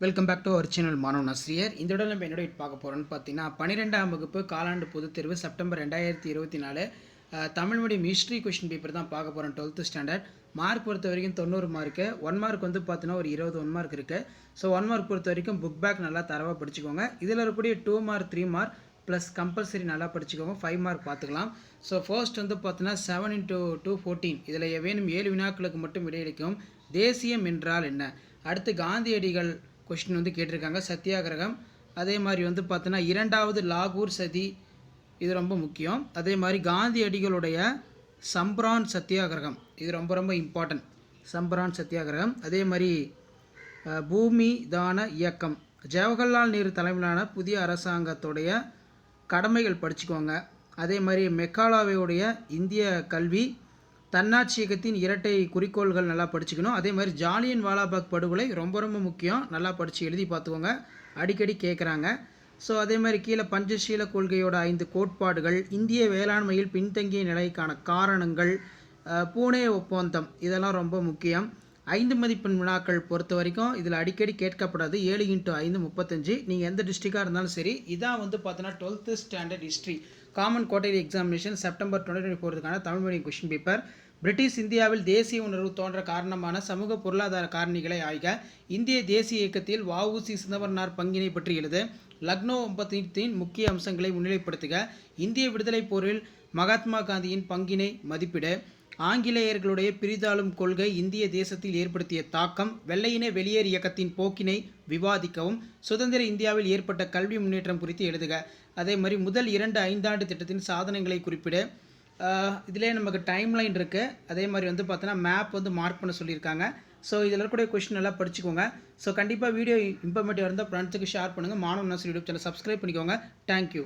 Welcome back to our channel மாணவன் ஆசிரியர். இந்த இடம் நம்ம என்னோட பார்க்க போகிறோன்னு பார்த்தீங்கன்னா 12ஆம் வகுப்பு காலாண்டு பொதுத் தேர்வு September 2024 Tamil medium history question paper தான் பார்க்க போகிறோம். 12th ஸ்டாண்டர்ட் மார்க் பொறுத்த வரைக்கும் 90 மார்க்கு. 1 மார்க் வந்து பார்த்தீங்கன்னா ஒரு 20 1 மார்க் இருக்குது. ஸோ 1 மார்க் பொறுத்த வரைக்கும் புக் பேக் நல்லா தரவாக படிச்சுக்கோங்க. இதில் இருக்கக்கூடிய 2 மார்க் 3 மார்க் ப்ளஸ் கம்பல்சரி நல்லா படிச்சுக்கோங்க. 5 மார்க் பார்த்துக்கலாம். ஸோ ஃபர்ஸ்ட் வந்து பார்த்தீங்கன்னா 7 × 2 14 இதில் வேணும் 7 வினாக்களுக்கு மட்டும் விடையளிக்கும். தேசியம் என்றால் என்ன? அடுத்து காந்தியடிகள் கொஸ்டின் வந்து கேட்டிருக்காங்க. சத்தியாகிரகம், அதே மாதிரி வந்து பார்த்தோன்னா 2வது லாகூர் சதி, இது ரொம்ப முக்கியம். அதே மாதிரி காந்தியடிகளுடைய சம்பரான் சத்தியாகிரகம், இது ரொம்ப ரொம்ப இம்பார்ட்டன்ட். சம்பரான் சத்தியாகிரகம். அதே மாதிரி பூமி தான இயக்கம், ஜவஹர்லால் நேரு தலைமையிலான புதிய அரசாங்கத்துடைய கடமைகள் படிச்சுக்கோங்க. அதே மாதிரி மெக்காலாவையுடைய இந்திய கல்வி, தன்னாட்சி இயக்கத்தின் இரட்டை குறிக்கோள்கள் நல்லா படிச்சுக்கணும். அதே மாதிரி ஜாலியன் வாலாபாக் படுகொலை ரொம்ப ரொம்ப முக்கியம், நல்லா படித்து எழுதி பார்த்துக்கோங்க, அடிக்கடி கேட்குறாங்க. ஸோ அதே மாதிரி கீழே பஞ்சசீல கொள்கையோட 5 கோட்பாடுகள், இந்திய வேளாண்மையில் பின்தங்கிய நிலைக்கான காரணங்கள், பூனே ஒப்பந்தம், இதெல்லாம் ரொம்ப முக்கியம். 5 மதிப்பெண் வினாக்கள் பொறுத்த வரைக்கும் இதில் அடிக்கடி கேட்கப்படாது. 7 × 5 35. நீங்கள் எந்த டிஸ்ட்ரிக்டாக இருந்தாலும் சரி. இதான் வந்து பார்த்தீங்கன்னா 12th standard history common quarterly examination September 2024 Tamil medium question paper. British இந்தியாவில் தேசிய உணர்வு தோன்ற காரணமான சமூக பொருளாதார காரணிகளை ஆய்க. இந்திய தேசிய இயக்கத்தில் வ.உ.சி. சிதம்பரனார் பங்கினை பற்றி எழுது. லக்னோ ஒப்பந்தத்தின் முக்கிய அம்சங்களை முன்னிலைப்படுத்துக. இந்திய விடுதலை போரில் மகாத்மா காந்தியின் பங்கினை மதிப்பிடு. ஆங்கிலேயர்களுடைய பிரிதாளும் கொள்கை இந்திய தேசத்தில் ஏற்படுத்திய தாக்கம். வெள்ளையின வெளியேறு இயக்கத்தின் போக்கினை விவாதிக்கவும். சுதந்திர இந்தியாவில் ஏற்பட்ட கல்வி முன்னேற்றம் குறித்து எழுதுக. அதே மாதிரி முதல் 2 5ஆண்டு திட்டத்தின் சாதனைகளை குறிப்பிடு. இதிலே நமக்கு டைம்லைன் இருக்குது. அதே மாதிரி வந்து பார்த்தோன்னா மேப் வந்து மார்க் பண்ண சொல்லியிருக்காங்க. ஸோ இதில் இருக்கக்கூடிய கொஸ்டின் எல்லாம் படிச்சுக்கோங்க. ஸோ கண்டிப்பாக வீடியோ இன்ஃபர்மேட்டிவ் இருந்தால் ஃப்ரெண்ட்ஸுக்கு ஷேர் பண்ணுங்கள். மாணவன் ஆசிரியர் யூடியூப் சேனல் சப்ஸ்கிரைப் பண்ணிக்கோங்க. தேங்க்யூ.